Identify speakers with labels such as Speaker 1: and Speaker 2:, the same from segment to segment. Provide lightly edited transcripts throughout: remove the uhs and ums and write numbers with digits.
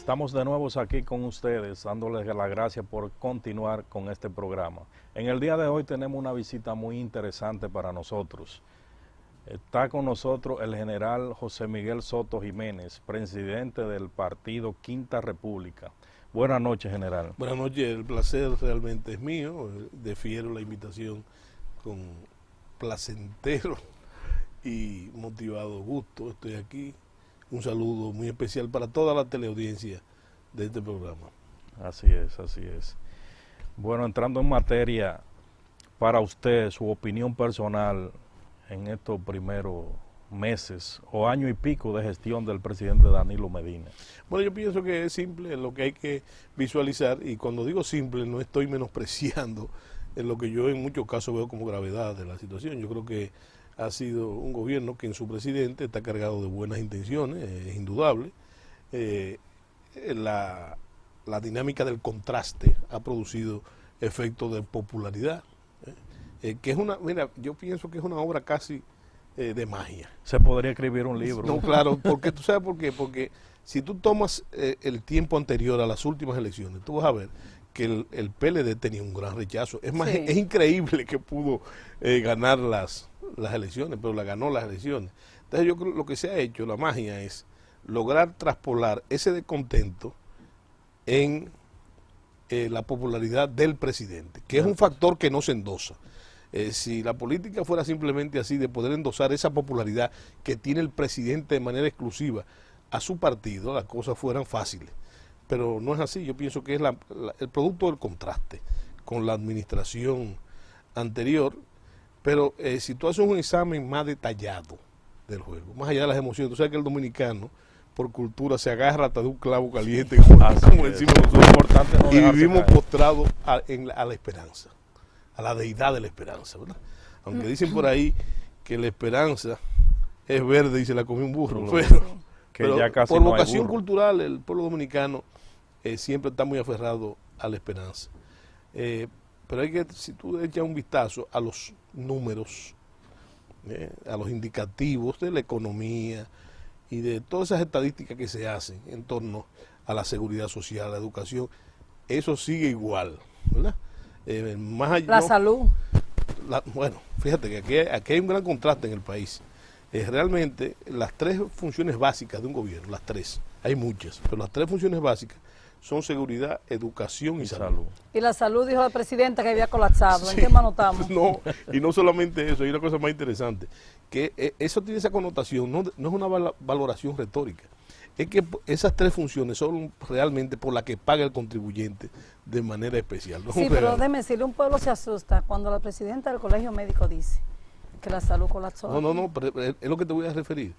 Speaker 1: Estamos de nuevo aquí con ustedes, dándoles las gracias por continuar con este programa. En el día de hoy tenemos una visita muy interesante para nosotros. Está con nosotros el general José Miguel Soto Jiménez, presidente del partido Quinta República. Buenas noches, general.
Speaker 2: Buenas noches, el placer realmente es mío. Defiero la invitación con placentero y motivado gusto. Estoy aquí. Un saludo muy especial para toda la teleaudiencia de este programa.
Speaker 1: Así es, así es. Bueno, entrando en materia, para usted, su opinión personal en estos primeros meses o año y pico de gestión del presidente Danilo Medina.
Speaker 2: Bueno, yo pienso que es simple lo que hay que visualizar, y cuando digo simple no estoy menospreciando en lo que yo en muchos casos veo como gravedad de la situación. Yo creo que ha sido un gobierno que en su presidente está cargado de buenas intenciones, es indudable. La dinámica del contraste ha producido efectos de popularidad, que es una, mira, yo pienso que es una obra casi de magia.
Speaker 1: Se podría escribir un libro.
Speaker 2: No, claro, porque tú sabes por qué, porque si tú tomas el tiempo anterior a las últimas elecciones, tú vas a ver que el PLD tenía un gran rechazo. Es más, sí, es increíble que pudo ganar las elecciones, pero ganó las elecciones. Entonces yo creo que lo que se ha hecho, la magia, es lograr traspolar ese descontento en la popularidad del presidente, que es un factor que no se endosa. Si la política fuera simplemente así, de poder endosar esa popularidad que tiene el presidente de manera exclusiva a su partido, las cosas fueran fáciles. Pero no es así. Yo pienso que es el producto del contraste con la administración anterior. Pero si tú haces un examen más detallado del juego, más allá de las emociones, tú sabes que el dominicano, por cultura, se agarra hasta de un clavo caliente, como decimos nosotros, y vivimos postrados a la esperanza, a la deidad de la esperanza, ¿verdad? Aunque dicen por ahí que la esperanza es verde y se la comió un burro, pero
Speaker 1: ya casi
Speaker 2: por
Speaker 1: no
Speaker 2: vocación cultural el pueblo dominicano siempre está muy aferrado a la esperanza. Pero hay que, si tú echas un vistazo a los números, a los indicativos de la economía y de todas esas estadísticas que se hacen en torno a la seguridad social, la educación, eso sigue igual, ¿verdad? Más allá,
Speaker 3: la salud.
Speaker 2: Bueno, fíjate que aquí hay un gran contraste en el país. Realmente las tres funciones básicas de un gobierno, las tres, hay muchas, pero las tres funciones básicas son seguridad, educación y salud.
Speaker 3: Y la salud, dijo la presidenta, que había colapsado. ¿En
Speaker 2: Sí,
Speaker 3: qué mano estamos?
Speaker 2: No, y no solamente eso, hay una cosa más interesante, que eso tiene esa connotación, no es una valoración retórica, es que esas tres funciones son realmente por las que paga el contribuyente de manera especial. ¿No?
Speaker 3: Sí, pero déjeme decirle, un pueblo se asusta cuando la presidenta del colegio médico dice que la salud colapsó.
Speaker 2: No, pero es lo que te voy a referir.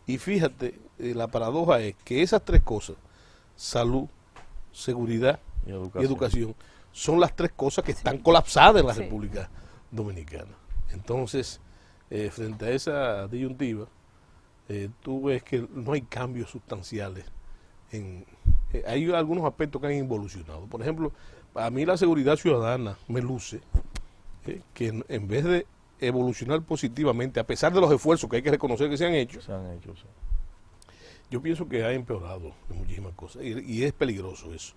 Speaker 2: Y fíjate, la paradoja es que esas tres cosas, salud, seguridad y educación, son las tres cosas que están colapsadas en la República Dominicana. Entonces, frente a esa disyuntiva, tú ves que no hay cambios sustanciales. Hay algunos aspectos que han involucionado. Por ejemplo, a mí la seguridad ciudadana me luce que en vez de evolucionar positivamente, a pesar de los esfuerzos que hay que reconocer que se han hecho,
Speaker 1: sí.
Speaker 2: Yo pienso que ha empeorado en muchísimas cosas, y es peligroso eso,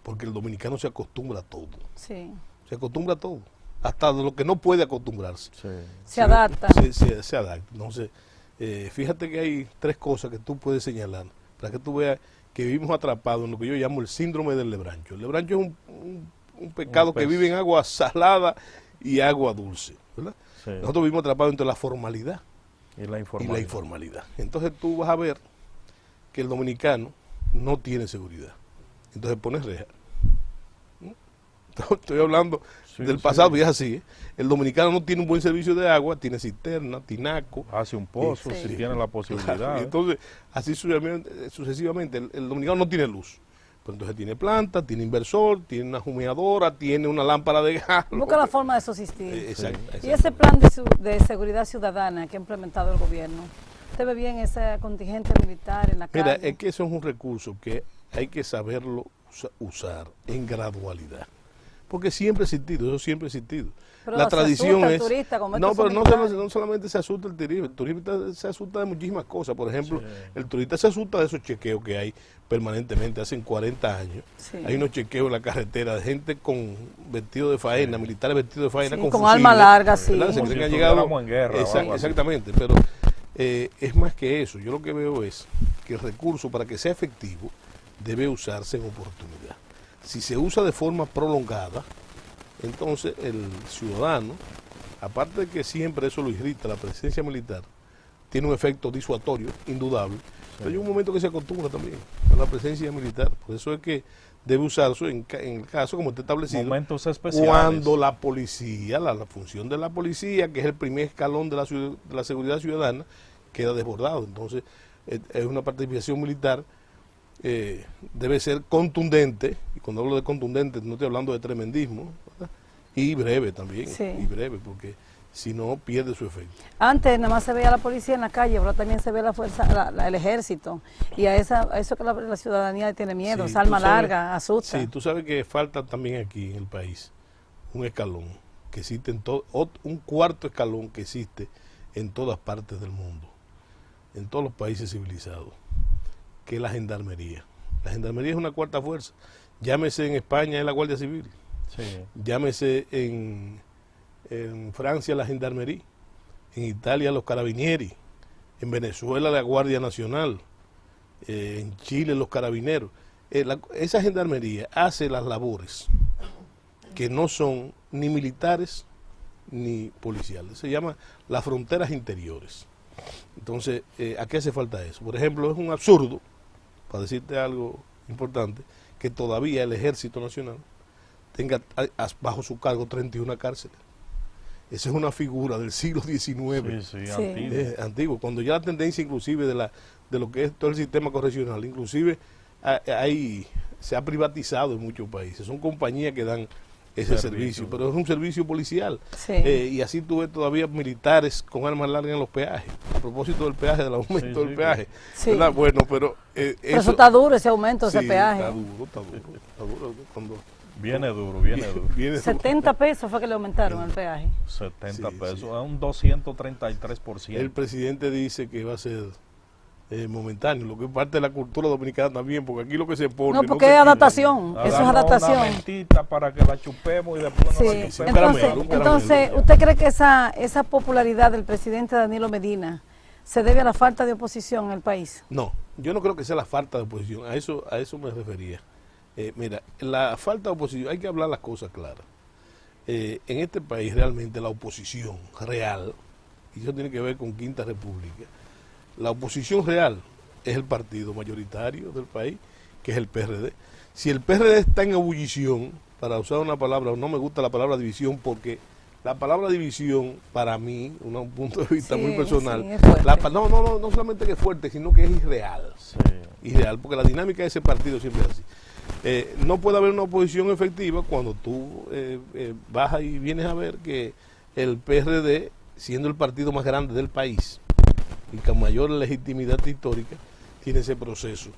Speaker 2: porque el dominicano se acostumbra a todo.
Speaker 3: Sí.
Speaker 2: Se acostumbra a todo, hasta de lo que no puede acostumbrarse.
Speaker 1: Sí.
Speaker 3: Se adapta.
Speaker 2: Se adapta. Entonces, fíjate que hay tres cosas que tú puedes señalar, para que tú veas que vivimos atrapados en lo que yo llamo el síndrome del lebrancho. El lebrancho es un pecado que vive en agua salada y agua dulce, ¿verdad? Sí. Nosotros vivimos atrapados entre la formalidad y la informalidad. Entonces tú vas a ver que el dominicano no tiene seguridad. Entonces pones reja. Estoy hablando del pasado y es así. El dominicano no tiene un buen servicio de agua, tiene cisterna, tinaco.
Speaker 1: Hace un pozo si tiene la posibilidad.
Speaker 2: Claro, entonces, así sucesivamente, el dominicano no tiene luz. Pero entonces tiene planta, tiene inversor, tiene una humeadora, tiene una lámpara de gas.
Speaker 3: Busca la forma de subsistir.
Speaker 2: Exacto.
Speaker 3: Y ese plan de seguridad ciudadana que ha implementado el gobierno, ¿usted ve bien ese contingente militar en la calle?
Speaker 2: Mira, es que eso es un recurso que hay que saberlo usar en gradualidad. porque siempre ha existido, eso siempre ha existido.
Speaker 3: Pero
Speaker 2: La
Speaker 3: se
Speaker 2: tradición
Speaker 3: asusta el
Speaker 2: es...
Speaker 3: turista, como
Speaker 2: No,
Speaker 3: estos
Speaker 2: pero
Speaker 3: son
Speaker 2: no,
Speaker 3: militares.
Speaker 2: no solamente se asusta el turista se asusta de muchísimas cosas. Por ejemplo,
Speaker 1: Sí.
Speaker 2: el turista se asusta de esos chequeos que hay permanentemente, hacen 40 años.
Speaker 3: Sí.
Speaker 2: Hay unos chequeos en la carretera de gente con vestido de faena, militares vestidos de faena,
Speaker 3: Sí,
Speaker 2: con
Speaker 3: con
Speaker 2: fusiles,
Speaker 3: arma larga, sí.
Speaker 2: ¿verdad? Se
Speaker 1: Como
Speaker 2: creen
Speaker 1: si
Speaker 2: que han llegado...
Speaker 1: estuviéramos en guerra o algo así.
Speaker 2: Exactamente, pero es más que eso. Yo lo que veo es que el recurso, para que sea efectivo, debe usarse en oportunidad. Si se usa de forma prolongada, entonces el ciudadano, aparte de que siempre eso lo irrita, la presencia militar, tiene un efecto disuasorio, indudable, pero hay un momento que se acostumbra también a la presencia militar. Por eso es que debe usarse en el caso, como está establecido,
Speaker 1: Momentos especiales.
Speaker 2: cuando la policía, la función de la policía, que es el primer escalón de la seguridad ciudadana, queda desbordado. Entonces, es una participación militar, debe ser contundente, y cuando hablo de contundente no estoy hablando de tremendismo, ¿verdad? Y breve también,
Speaker 3: Sí.
Speaker 2: y breve, porque si no pierde su efecto.
Speaker 3: Antes nada más se veía a la policía en la calle, ahora también se ve la fuerza, el ejército. Y a eso que la ciudadanía tiene miedo,
Speaker 2: Sí,
Speaker 3: esa arma
Speaker 2: tú sabes-
Speaker 3: larga, asusta.
Speaker 2: Sí, tú sabes que falta también aquí en el país un escalón que existe un cuarto escalón que existe en todas partes del mundo, en todos los países civilizados, que es la gendarmería. La gendarmería es una cuarta fuerza. Llámese en España es la Guardia Civil,
Speaker 1: Sí.
Speaker 2: llámese en Francia la gendarmería, en Italia los carabinieri, en Venezuela la Guardia Nacional, en Chile los carabineros. Esa gendarmería hace las labores que no son ni militares ni policiales. Se llama las fronteras interiores. Entonces, ¿a qué hace falta eso? Por ejemplo, es un absurdo, para decirte algo importante, que todavía el Ejército Nacional tenga bajo su cargo 31 cárceles. Esa es una figura del siglo XIX.
Speaker 1: Sí,
Speaker 3: Sí.
Speaker 1: antiguo.
Speaker 2: Antiguo, cuando ya la tendencia inclusive de lo que es todo el sistema correccional, inclusive se ha privatizado en muchos países, son compañías que dan ese servicio, pero es un servicio policial.
Speaker 3: Sí.
Speaker 2: Y así tú ves todavía militares con armas largas en los peajes, a propósito del peaje, del aumento
Speaker 1: Sí,
Speaker 2: del peaje.
Speaker 3: Sí.
Speaker 2: ¿Verdad? Bueno, pero
Speaker 3: Pero eso está duro, ese aumento, ese
Speaker 2: sí,
Speaker 3: peaje.
Speaker 2: está duro. Cuando
Speaker 1: Viene duro, viene duro.
Speaker 2: viene
Speaker 3: 70 pesos fue que le aumentaron el peaje.
Speaker 1: 70
Speaker 2: Sí,
Speaker 1: pesos,
Speaker 2: sí.
Speaker 1: es un 233%.
Speaker 2: el presidente dice que va a ser momentáneo, lo que es parte de la cultura dominicana también, porque aquí lo que se pone...
Speaker 3: No, porque
Speaker 2: se
Speaker 3: es
Speaker 2: quita.
Speaker 3: adaptación, eso es
Speaker 1: Darnos
Speaker 3: adaptación.
Speaker 1: Una mentita para que la chupemos y después no
Speaker 3: Sí.
Speaker 1: la
Speaker 2: Un
Speaker 1: chupemos.
Speaker 2: caramelo,
Speaker 3: Entonces,
Speaker 2: un caramelo.
Speaker 3: entonces, ¿usted cree que esa popularidad del presidente Danilo Medina se debe a la falta de oposición en el país?
Speaker 2: No, yo no creo que sea la falta de oposición, a eso me refería. Mira, la falta de oposición, hay que hablar las cosas claras. En este país realmente la oposición real, y eso tiene que ver con Quinta República, la oposición real es el partido mayoritario del país, que es el PRD. Si el PRD está en ebullición, para usar una palabra, no me gusta la palabra división, porque la palabra división, para mí, un punto de vista
Speaker 3: Sí,
Speaker 2: muy personal,
Speaker 3: sí, es fuerte.
Speaker 2: no solamente que es fuerte, sino que es irreal.
Speaker 1: Sí.
Speaker 2: Irreal, porque la dinámica de ese partido siempre es así. No puede haber una oposición efectiva cuando tú bajas y vienes a ver que el PRD, siendo el partido más grande del país y con mayor legitimidad histórica, tiene ese proceso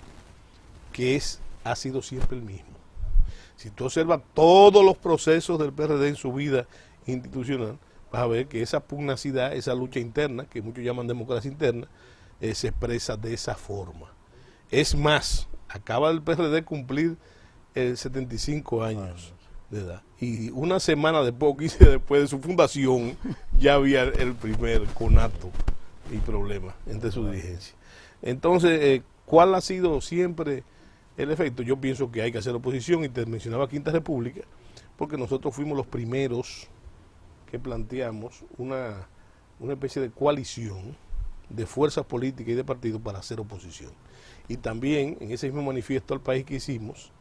Speaker 2: que ha sido siempre el mismo. Si tú observas todos los procesos del PRD en su vida institucional, vas a ver que esa pugnacidad, esa lucha interna, que muchos llaman democracia interna, se expresa de esa forma. Es más, acaba el PRD cumplir 75 años de edad. Y una semana después, 15 después de su fundación, ya había el primer conato y problema entre su dirigencia. Entonces, ¿cuál ha sido siempre el efecto? Yo pienso que hay que hacer oposición, y te mencionaba Quinta República, porque nosotros fuimos los primeros que planteamos una especie de coalición de fuerzas políticas y de partidos para hacer oposición. Y también en ese mismo manifiesto al país que hicimos,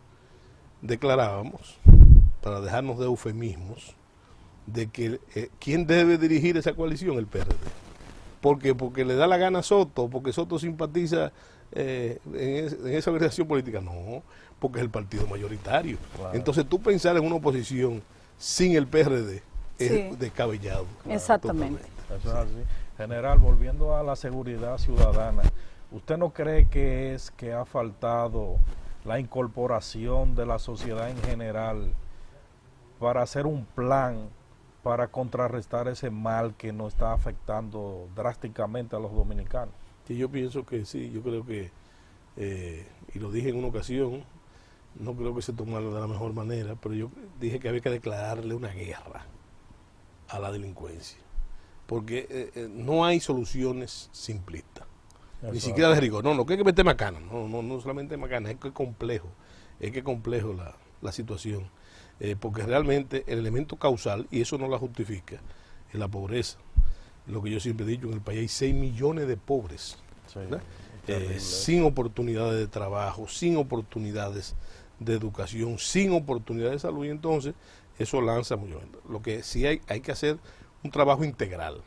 Speaker 2: declarábamos, para dejarnos de eufemismos, de que ¿quién debe dirigir esa coalición? El PRD. ¿Por qué? Porque le da la gana a Soto, porque Soto simpatiza en esa organización política. No, porque es el partido mayoritario.
Speaker 1: Claro.
Speaker 2: Entonces tú pensar en una oposición sin el PRD es
Speaker 3: Sí.
Speaker 2: descabellado.
Speaker 3: Exactamente.
Speaker 2: Totalmente.
Speaker 1: Eso es así. General, volviendo a la seguridad ciudadana, ¿usted no cree que ha faltado la incorporación de la sociedad en general para hacer un plan para contrarrestar ese mal que nos está afectando drásticamente a los dominicanos?
Speaker 2: Y yo pienso que sí, yo creo que, y lo dije en una ocasión, no creo que se tomara de la mejor manera, pero yo dije que había que declararle una guerra a la delincuencia, porque no hay soluciones simplistas, ni siquiera de rigor. No que hay que meter macana, no solamente macana, es que es complejo la situación, porque realmente el elemento causal, y eso no la justifica, es la pobreza. Lo que yo siempre he dicho, en el país hay 6 millones de pobres,
Speaker 1: Sí,
Speaker 2: sin oportunidades de trabajo, sin oportunidades de educación, sin oportunidades de salud, y entonces eso lanza mucho. Lo que sí hay que hacer un trabajo integral.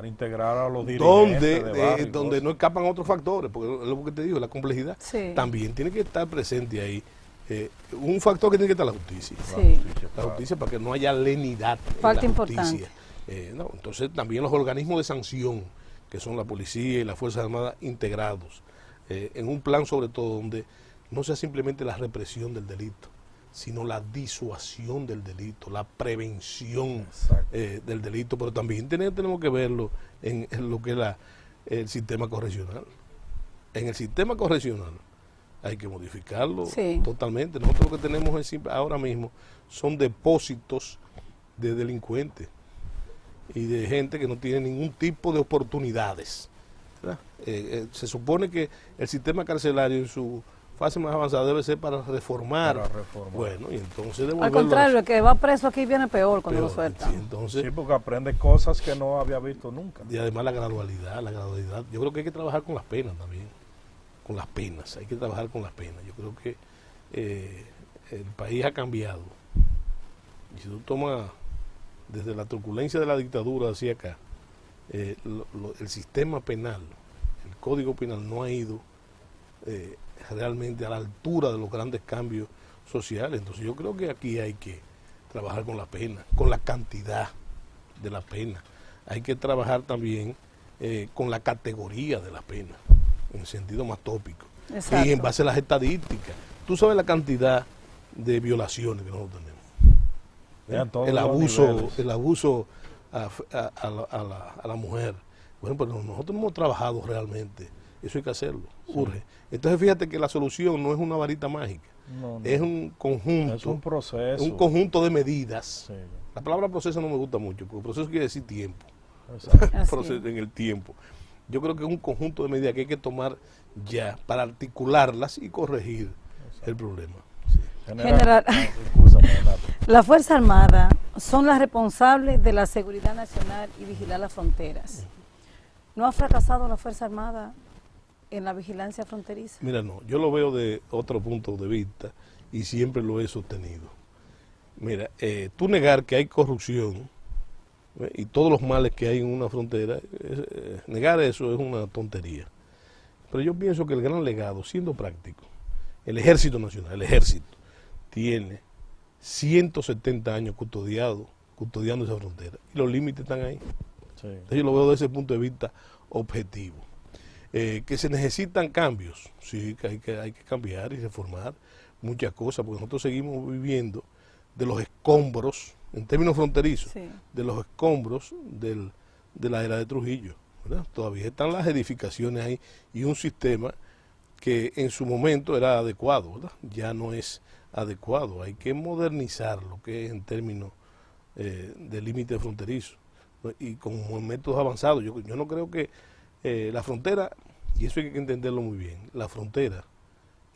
Speaker 1: Integrar a los dirigentes de barrios,
Speaker 2: donde no escapan otros factores, porque es lo que te digo, la complejidad.
Speaker 3: Sí.
Speaker 2: También tiene que estar presente ahí un factor que tiene que estar la justicia.
Speaker 3: Sí.
Speaker 2: La justicia para que no haya lenidad
Speaker 3: Falta
Speaker 2: en la
Speaker 3: importante.
Speaker 2: justicia. Entonces también los organismos de sanción, que son la policía y las Fuerzas Armadas integrados, en un plan sobre todo donde no sea simplemente la represión del delito, sino la disuasión del delito, la prevención del delito, pero también tenemos que verlo en lo que es el sistema correccional. En el sistema correccional hay que modificarlo totalmente. Nosotros lo que tenemos ahora mismo son depósitos de delincuentes y de gente que no tiene ningún tipo de oportunidades. Se supone que el sistema carcelario en su fase más avanzada debe ser para reformar. Bueno, y entonces devolverlo.
Speaker 3: Al contrario, el que va preso aquí viene peor cuando lo sueltan.
Speaker 2: Sí, entonces,
Speaker 1: sí, porque aprende cosas que no había visto nunca.
Speaker 2: Y además la gradualidad. Yo creo que hay que trabajar con las penas también. Con las penas, hay que trabajar con las penas. Yo creo que el país ha cambiado. Y si tú tomas desde la turbulencia de la dictadura hacia acá, el sistema penal, el código penal no ha ido realmente a la altura de los grandes cambios sociales. Entonces yo creo que aquí hay que trabajar con la pena, con la cantidad de la pena. Hay que trabajar también con la categoría de la pena, en sentido más tópico.
Speaker 3: Exacto.
Speaker 2: Y en base a las estadísticas. Tú sabes la cantidad de violaciones que nosotros tenemos. El abuso a la mujer. Bueno, pero nosotros no hemos trabajado realmente. Eso hay que hacerlo, urge. Entonces fíjate que la solución no es una varita mágica, es un conjunto,
Speaker 1: es un proceso,
Speaker 2: un conjunto de medidas.
Speaker 1: Sí.
Speaker 2: La palabra proceso no me gusta mucho, porque proceso quiere decir tiempo. Proceso en el tiempo. Yo creo que es un conjunto de medidas que hay que tomar ya para articularlas y corregir el problema.
Speaker 3: General, la Fuerza Armada son las responsables de la seguridad nacional y vigilar las fronteras. ¿No ha fracasado la Fuerza Armada en la vigilancia fronteriza?
Speaker 2: Mira, no, yo lo veo de otro punto de vista y siempre lo he sostenido. Mira, tú negar que hay corrupción y todos los males que hay en una frontera, negar eso es una tontería. Pero yo pienso que el gran legado, siendo práctico, el Ejército Nacional, el Ejército, tiene 170 años custodiando esa frontera y los límites están ahí.
Speaker 1: Sí.
Speaker 2: Entonces yo lo veo desde ese punto de vista objetivo. Que se necesitan cambios, sí, que hay que cambiar y reformar muchas cosas, porque nosotros seguimos viviendo de los escombros, en términos fronterizos, de los escombros de la era de Trujillo, ¿verdad? Todavía están las edificaciones ahí y un sistema que en su momento era adecuado, ¿verdad? Ya no es adecuado, hay que modernizar lo que es en términos de límite fronterizo, ¿no? Y con métodos avanzados. Yo no creo que la frontera, y eso hay que entenderlo muy bien, la frontera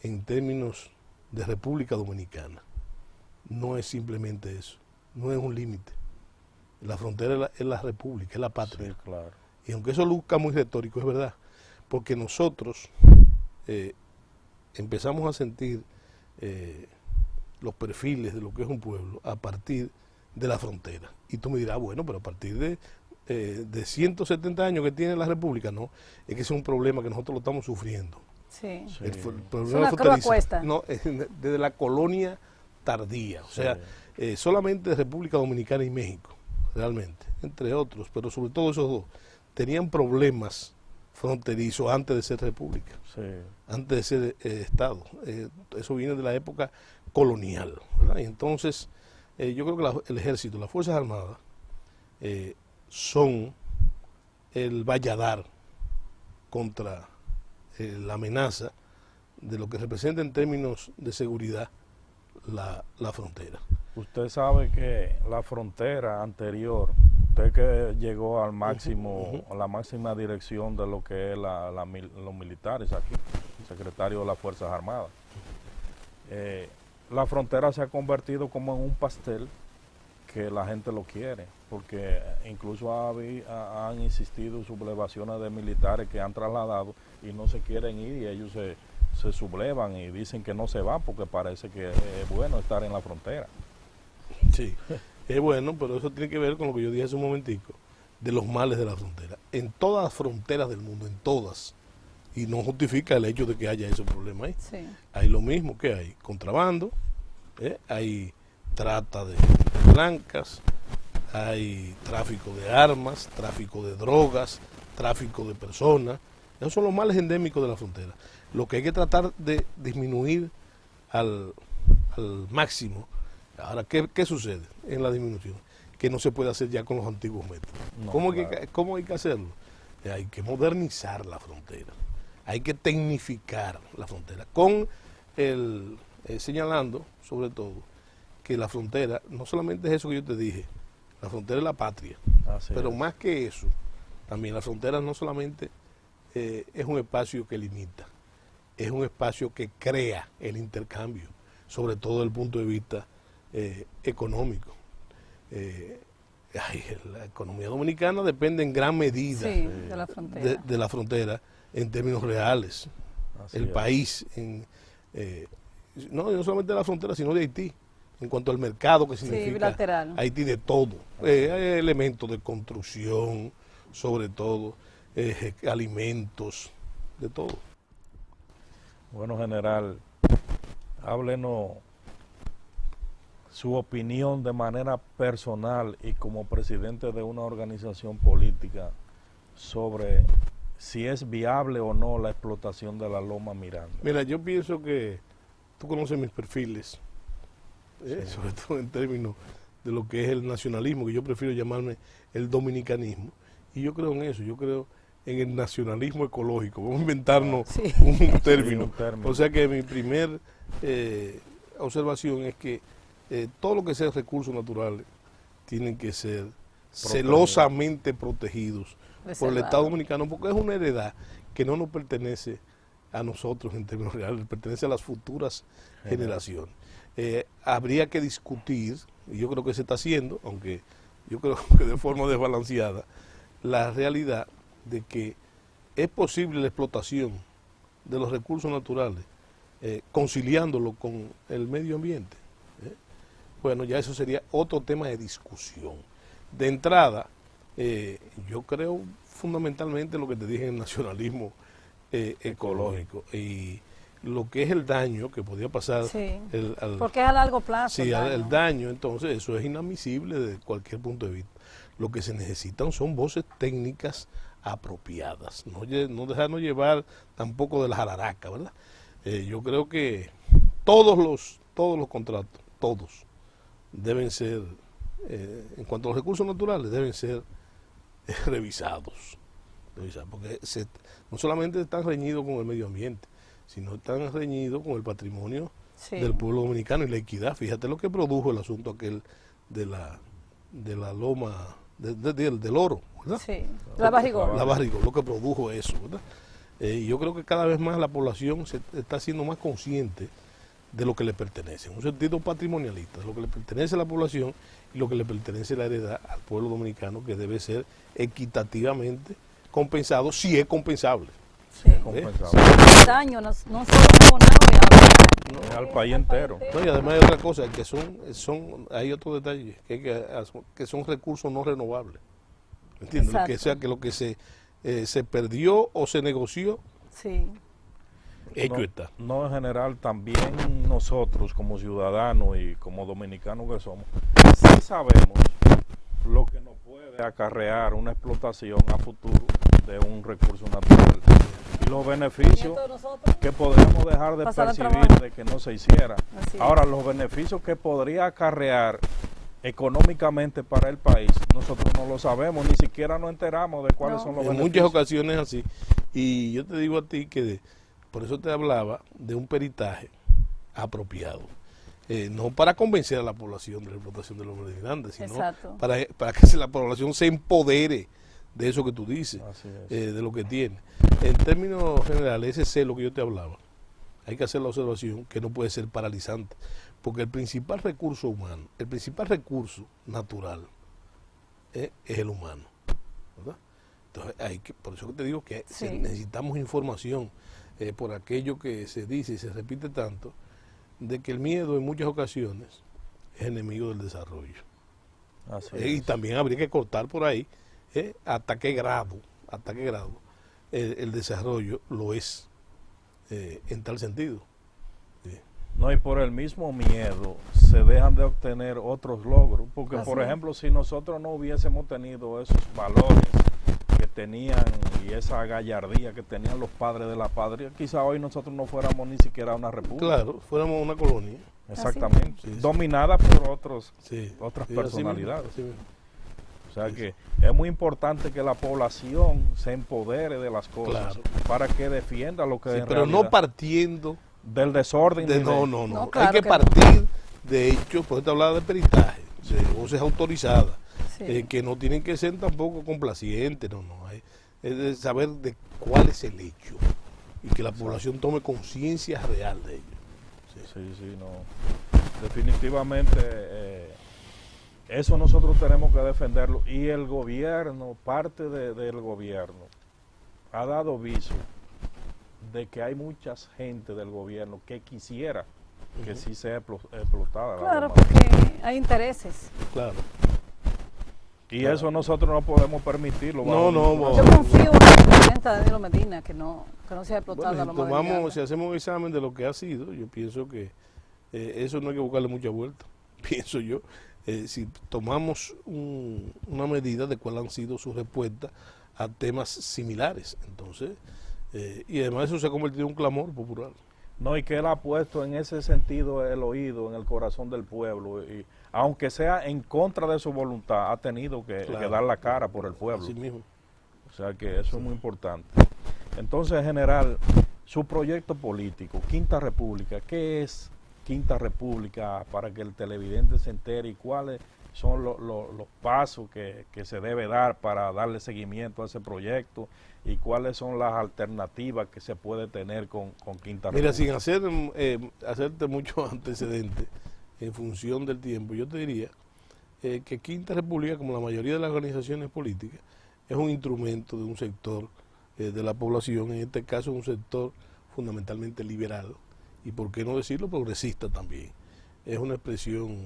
Speaker 2: en términos de República Dominicana no es simplemente eso, no es un límite. La frontera es la república, es la patria.
Speaker 1: Sí, claro.
Speaker 2: Y aunque eso luzca muy retórico, es verdad, porque nosotros empezamos a sentir los perfiles de lo que es un pueblo a partir de la frontera. Y tú me dirás, bueno, pero a partir de 170 años que tiene la República, no, es que ese es un problema que nosotros lo estamos sufriendo.
Speaker 3: Sí.
Speaker 2: El problema
Speaker 3: es una cruz a cuesta.
Speaker 2: no, desde la colonia tardía, o sea, solamente de República Dominicana y México, realmente, entre otros, pero sobre todo esos dos, tenían problemas fronterizos antes de ser república, antes de ser Estado. Eso viene de la época colonial, ¿verdad? Y entonces yo creo que el ejército, las Fuerzas Armadas, son el valladar contra la amenaza de lo que representa en términos de seguridad la frontera.
Speaker 1: Usted sabe que la frontera anterior, usted que llegó al máximo, a la máxima dirección de lo que es los militares aquí, secretario de las Fuerzas Armadas, la frontera se ha convertido como en un pastel que la gente lo quiere, porque incluso han insistido sublevaciones de militares que han trasladado y no se quieren ir, y ellos se sublevan y dicen que no se van porque parece que es bueno estar en la frontera.
Speaker 2: Sí, es bueno, pero eso tiene que ver con lo que yo dije hace un momentico, de los males de la frontera. En todas las fronteras del mundo, en todas, y no justifica el hecho de que haya ese problema ahí.
Speaker 3: Sí.
Speaker 2: Hay lo mismo que hay contrabando, hay trata de blancas, hay tráfico de armas, tráfico de drogas, tráfico de personas. Esos son los males endémicos de la frontera. Lo que hay que tratar de disminuir al máximo. Ahora, ¿qué sucede en la disminución? Que no se puede hacer ya con los antiguos métodos.
Speaker 1: No,
Speaker 2: ¿Cómo hay que hacerlo? Hay que modernizar la frontera. Hay que tecnificar la frontera. Señalando, sobre todo, que la frontera no solamente es eso que yo te dije, la frontera es la patria. Pero más que eso, también la frontera no solamente es un espacio que limita, es un espacio que crea el intercambio, sobre todo desde el punto de vista económico. La economía dominicana depende en gran medida de la frontera en términos reales. El país, no solamente de la frontera, sino de Haití, en cuanto al mercado que significa Haití, de todo. Hay elementos de construcción, sobre todo, alimentos, de todo.
Speaker 1: Bueno, general, háblenos su opinión de manera personal y como presidente de una organización política sobre si es viable o no la explotación de la Loma Miranda.
Speaker 2: Mira, yo pienso que tú conoces mis perfiles, sobre todo en términos de lo que es el nacionalismo, que yo prefiero llamarme el dominicanismo, y yo creo en eso, yo creo en el nacionalismo ecológico. Vamos a inventarnos un término. O sea que mi primer observación es que todo lo que sea recursos naturales tienen que ser celosamente protegidos por el Estado Dominicano, porque es una heredad que no nos pertenece a nosotros en términos reales, pertenece a las futuras generaciones. Habría que discutir, y yo creo que se está haciendo, aunque yo creo que de forma desbalanceada, la realidad de que es posible la explotación de los recursos naturales, conciliándolo con el medio ambiente. Bueno, ya eso sería otro tema de discusión. De entrada, yo creo fundamentalmente lo que te dije en el nacionalismo ecológico y lo que es el daño que podía pasar.
Speaker 3: Porque es a largo plazo.
Speaker 2: Sí, el daño, entonces eso es inadmisible desde cualquier punto de vista. Lo que se necesitan son voces técnicas apropiadas, no dejarnos llevar tampoco de la jararaca, ¿verdad? Yo creo que todos los contratos, todos, deben ser, en cuanto a los recursos naturales, deben ser revisados, porque no solamente están reñidos con el medio ambiente, sino están reñidos con el patrimonio del pueblo dominicano y la equidad. Fíjate lo que produjo el asunto aquel de la loma, del oro, ¿verdad?
Speaker 3: Sí, la Barrigó.
Speaker 2: La Barrigó, lo que produjo eso, ¿verdad? Yo creo que cada vez más la población se está siendo más consciente de lo que le pertenece, en un sentido patrimonialista, de lo que le pertenece a la población y lo que le pertenece a la heredad al pueblo dominicano, que debe ser equitativamente compensado, si es compensable.
Speaker 3: El daño no solo es
Speaker 1: al país entero.
Speaker 2: No, y además hay otra cosa, que hay otro detalle, que son recursos no renovables. ¿Entiendes? Que sea que lo que se perdió o se negoció, hecho está.
Speaker 1: No, en general, también nosotros como ciudadanos y como dominicanos que somos, sí sabemos lo que nos puede acarrear una explotación a futuro de un recurso natural y los beneficios que podríamos dejar de percibir de que no se hiciera. Ahora, los beneficios que podría acarrear económicamente para el país, nosotros no lo sabemos, ni siquiera nos enteramos de cuáles son los
Speaker 2: en
Speaker 1: beneficios.
Speaker 2: muchas ocasiones así. Y yo te digo a ti que por eso te hablaba de un peritaje apropiado. No para convencer a la población de la explotación de los mediantes, sino para que la población se empodere de eso que tú dices, de lo que tiene. En términos generales, ese celo que yo te hablaba, hay que hacer la observación que no puede ser paralizante, porque el principal recurso humano, el principal recurso natural es el humano, ¿verdad? Entonces, por eso que te digo que necesitamos información, por aquello que se dice y se repite tanto, de que el miedo en muchas ocasiones es enemigo del desarrollo. Y también habría que cortar por ahí hasta qué grado el desarrollo lo es en tal sentido.
Speaker 1: No, y por el mismo miedo se dejan de obtener otros logros, porque por ejemplo, si nosotros no hubiésemos tenido esos valores que tenían y esa gallardía que tenían los padres de la patria, quizá hoy nosotros no fuéramos ni siquiera una república.
Speaker 2: Claro, fuéramos una colonia.
Speaker 1: Exactamente, dominada por otras personalidades.
Speaker 2: Así mismo.
Speaker 1: O sea que es muy importante que la población se empodere de las cosas para que defienda lo que en
Speaker 2: pero
Speaker 1: realidad,
Speaker 2: no partiendo
Speaker 1: del desorden.
Speaker 2: No, claro, hay que partir de hechos, por eso te hablaba de peritaje, de voces autorizadas, que no tienen que ser tampoco complacientes, es de saber de cuál es el hecho y que la población tome conciencia real de ello.
Speaker 1: Definitivamente eso nosotros tenemos que defenderlo, y el gobierno, parte del gobierno, ha dado viso de que hay mucha gente del gobierno que quisiera que sí sea explotada.
Speaker 3: Claro, porque hay intereses.
Speaker 2: Claro.
Speaker 1: Y eso nosotros no podemos permitirlo.
Speaker 3: Yo confío en la presidenta Danilo Medina que no sea explotada.
Speaker 2: Si hacemos un examen de lo que ha sido, yo pienso que eso no hay que buscarle mucha vuelta. Pienso yo, si tomamos una medida de cuál han sido sus respuestas a temas similares, entonces, y además eso se ha convertido en un clamor popular.
Speaker 1: No, y que él ha puesto en ese sentido el oído en el corazón del pueblo, y aunque sea en contra de su voluntad, ha tenido que dar la cara por el pueblo.
Speaker 2: Así mismo.
Speaker 1: O sea que eso es muy importante. Entonces, general, su proyecto político, Quinta República, ¿qué es Quinta República, para que el televidente se entere, y cuáles son los pasos que se debe dar para darle seguimiento a ese proyecto, y cuáles son las alternativas que se puede tener con Quinta República?
Speaker 2: Mira, sin hacerte mucho antecedente en función del tiempo, yo te diría que Quinta República, como la mayoría de las organizaciones políticas, es un instrumento de un sector de la población, en este caso un sector fundamentalmente liberal, y por qué no decirlo, progresista también. Es una expresión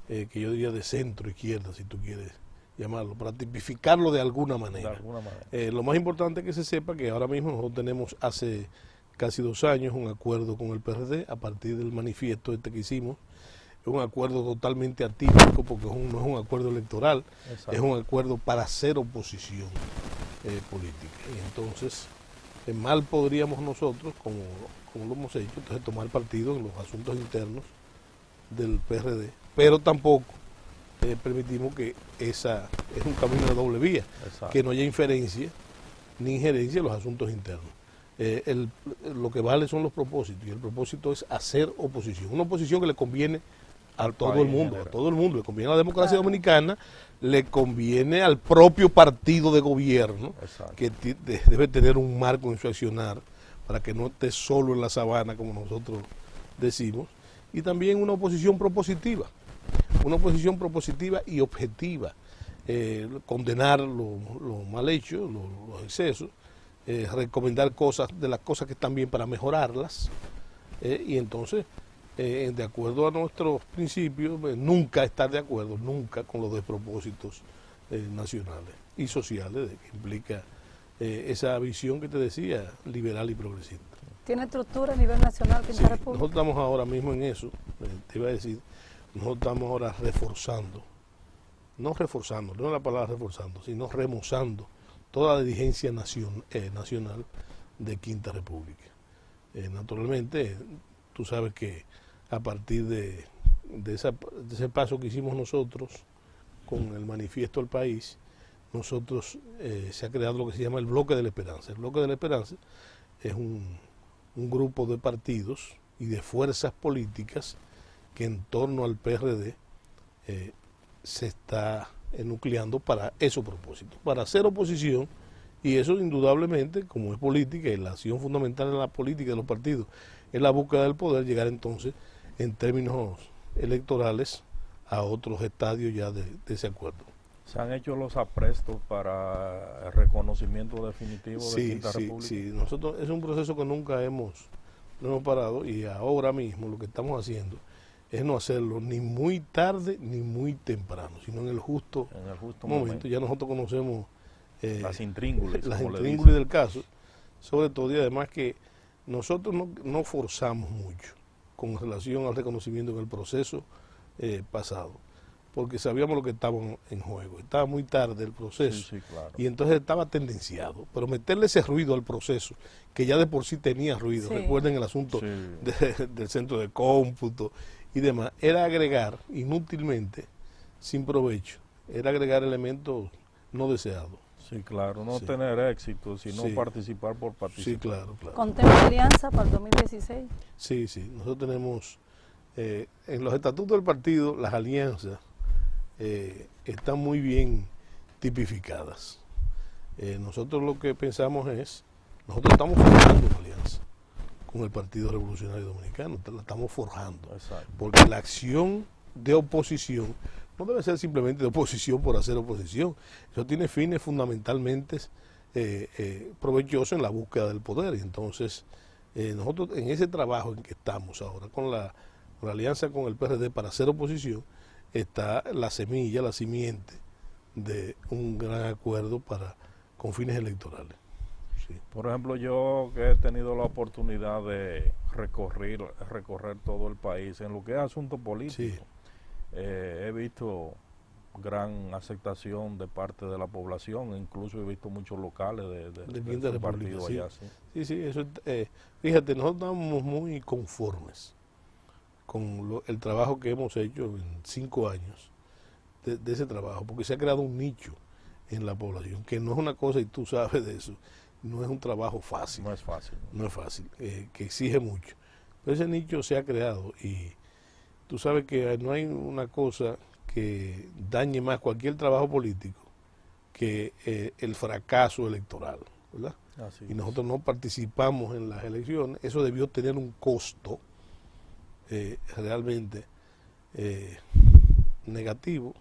Speaker 2: que yo diría de centro izquierda, si tú quieres llamarlo, para tipificarlo de alguna manera. Lo más importante es que se sepa que ahora mismo nosotros tenemos hace casi 2 años un acuerdo con el PRD a partir del manifiesto que hicimos. Es un acuerdo totalmente atípico porque no es un acuerdo electoral, es un acuerdo para hacer oposición política. Y entonces, mal podríamos nosotros, como lo hemos hecho, entonces tomar partido en los asuntos internos del PRD, pero tampoco permitimos que esa es un camino de doble vía, que no haya inferencia ni injerencia en los asuntos internos. Lo que vale son los propósitos, y el propósito es hacer oposición, una oposición que le conviene a todo el mundo, le conviene a la democracia dominicana, le conviene al propio partido de gobierno, que debe tener un marco en su accionar para que no esté solo en la sabana, como nosotros decimos, y también una oposición propositiva y objetiva, condenar lo mal hecho, los excesos, recomendar de las cosas que están bien para mejorarlas, y entonces, de acuerdo a nuestros principios, nunca estar de acuerdo, nunca con los despropósitos nacionales y sociales que implica esa visión que te decía, liberal y progresista.
Speaker 3: ¿Tiene estructura a nivel nacional Quinta República?
Speaker 2: Nosotros estamos ahora mismo en eso, te iba a decir, nosotros estamos ahora no es la palabra reforzando, sino remozando toda la dirigencia nacional de Quinta República. Naturalmente, tú sabes que a partir de de ese paso que hicimos nosotros con el manifiesto del país, nosotros se ha creado lo que se llama el Bloque de la Esperanza. El Bloque de la Esperanza es un grupo de partidos y de fuerzas políticas que en torno al PRD se está nucleando para esos propósitos, para hacer oposición, y eso indudablemente, como es política y la acción fundamental en la política de los partidos es la búsqueda del poder, llegar entonces en términos electorales a otros estadios ya de ese acuerdo.
Speaker 1: ¿Se han hecho los aprestos para el reconocimiento definitivo de Quinta República?
Speaker 2: Sí, nosotros es un proceso que nunca hemos parado, y ahora mismo lo que estamos haciendo es no hacerlo ni muy tarde ni muy temprano, sino en el justo momento. Ya nosotros conocemos
Speaker 1: las intríngulis
Speaker 2: del caso, sobre todo, y además que nosotros no forzamos mucho con relación al reconocimiento en el proceso pasado, porque sabíamos lo que estaba en juego. Estaba muy tarde el proceso,
Speaker 1: claro.
Speaker 2: Y entonces estaba tendenciado, pero meterle ese ruido al proceso, que ya de por sí tenía ruido, recuerden el asunto del centro de cómputo y demás, era agregar inútilmente, sin provecho, era agregar elementos no deseados.
Speaker 1: Sí, claro, no tener éxito, sino participar por participar.
Speaker 2: Sí, claro.
Speaker 3: ¿Contempla alianza para el 2016?
Speaker 2: Sí, nosotros tenemos, en los estatutos del partido, las alianzas están muy bien tipificadas. Nosotros lo que pensamos es, nosotros estamos forjando una alianza con el Partido Revolucionario Dominicano, la estamos forjando.
Speaker 1: Exacto.
Speaker 2: Porque la acción de oposición no debe ser simplemente de oposición por hacer oposición. Eso tiene fines fundamentalmente provechosos en la búsqueda del poder. Y entonces, nosotros en ese trabajo en que estamos ahora, con la alianza con el PRD para hacer oposición, está la semilla, la simiente de un gran acuerdo con fines electorales. Sí.
Speaker 1: Por ejemplo, yo que he tenido la oportunidad de recorrer todo el país en lo que es asunto político, he visto gran aceptación de parte de la población, incluso he visto muchos locales de partido allá.
Speaker 2: Sí, eso, fíjate, nosotros estamos muy conformes con el trabajo que hemos hecho en 5 años de ese trabajo, porque se ha creado un nicho en la población, que no es una cosa, y tú sabes de eso, no es un trabajo fácil.
Speaker 1: No es fácil.
Speaker 2: No es fácil, que exige mucho. Pero ese nicho se ha creado, y tú sabes que no hay una cosa que dañe más cualquier trabajo político que el fracaso electoral, ¿verdad?
Speaker 1: Así
Speaker 2: y nosotros no participamos en las elecciones. Eso debió tener un costo realmente negativo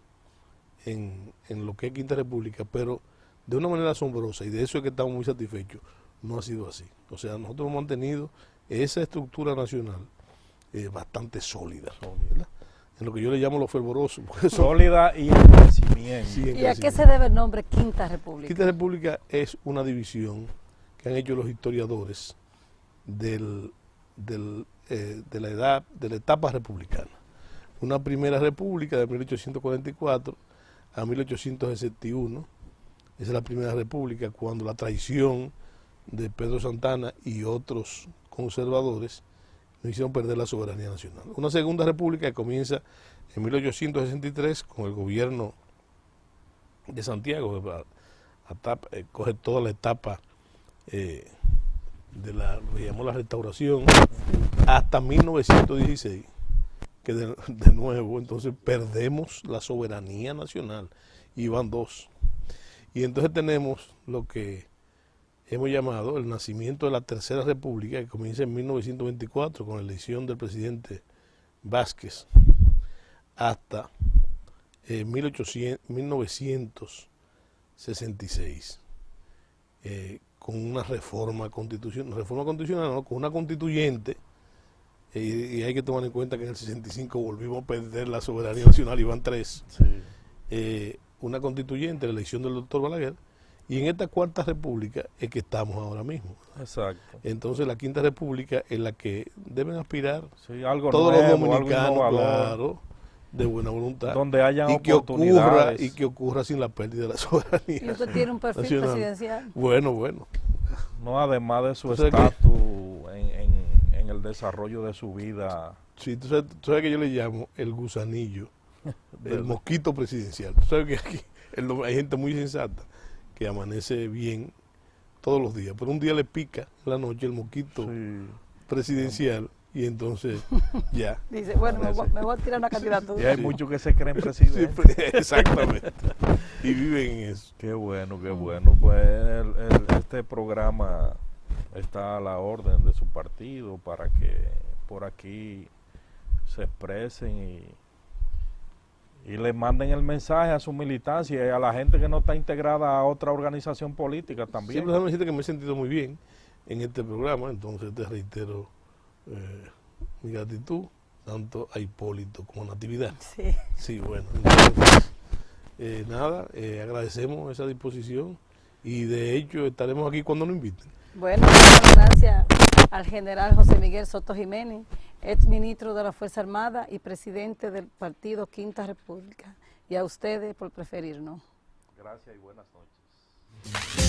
Speaker 2: en lo que es Quinta República, pero de una manera asombrosa, y de eso es que estamos muy satisfechos, no ha sido así. O sea, nosotros hemos mantenido esa estructura nacional bastante sólida, ¿verdad? En lo que yo le llamo lo fervoroso.
Speaker 1: Sólida y en crecimiento.
Speaker 3: ¿Y a qué se debe el nombre Quinta República?
Speaker 2: Quinta República es una división que han hecho los historiadores de la etapa republicana. Una primera república de 1844 a 1861, esa es la primera república, cuando la traición de Pedro Santana y otros conservadores nos hicieron perder la soberanía nacional. Una segunda república que comienza en 1863 con el gobierno de Santiago, coge toda la etapa de lo que llamó la restauración hasta 1916, que de nuevo entonces perdemos la soberanía nacional, y van 2. Y entonces tenemos lo que hemos llamado el nacimiento de la Tercera República, que comienza en 1924 con la elección del presidente Vázquez hasta 1966, con una reforma constitucional, ¿no? Con una constituyente, y hay que tomar en cuenta que en el 65 volvimos a perder la soberanía nacional y van 3. Una constituyente, la elección del doctor Balaguer, y en esta Cuarta República es que estamos ahora mismo.
Speaker 1: Exacto.
Speaker 2: Entonces la Quinta República es la que deben aspirar
Speaker 1: algo
Speaker 2: todos
Speaker 1: nuevo,
Speaker 2: los dominicanos, claro, de buena voluntad,
Speaker 1: donde hayan
Speaker 2: y
Speaker 1: oportunidades.
Speaker 2: que ocurra sin la pérdida de la soberanía.
Speaker 3: ¿Y usted tiene un perfil
Speaker 2: nacional
Speaker 3: presidencial?
Speaker 2: Bueno.
Speaker 1: No, además de su estatus en el desarrollo de su vida.
Speaker 2: Sí, tú sabes que yo le llamo el gusanillo, el mosquito presidencial. Tú sabes que aquí hay gente muy sensata que amanece bien todos los días, pero un día le pica en la noche el mosquito presidencial y entonces ya.
Speaker 3: Dice, bueno, me voy a tirar una candidatura.
Speaker 1: Y hay muchos que se creen presidentes.
Speaker 2: Sí, exactamente. Y viven en eso.
Speaker 1: Qué bueno, qué bueno. Pues este programa está a la orden de su partido para que por aquí se expresen y le manden el mensaje a su militancia y a la gente que no está integrada a otra organización política también.
Speaker 2: Siempre déjame decirte que me he sentido muy bien en este programa, entonces te reitero mi gratitud tanto a Hipólito como a Natividad.
Speaker 3: Sí.
Speaker 2: Sí, bueno, entonces, nada, agradecemos esa disposición y de hecho estaremos aquí cuando nos inviten.
Speaker 3: Bueno, muchas gracias al general José Miguel Soto Jiménez, ex ministro de la Fuerza Armada y presidente del partido Quinta República, y a ustedes por preferirnos.
Speaker 1: Gracias y buenas noches.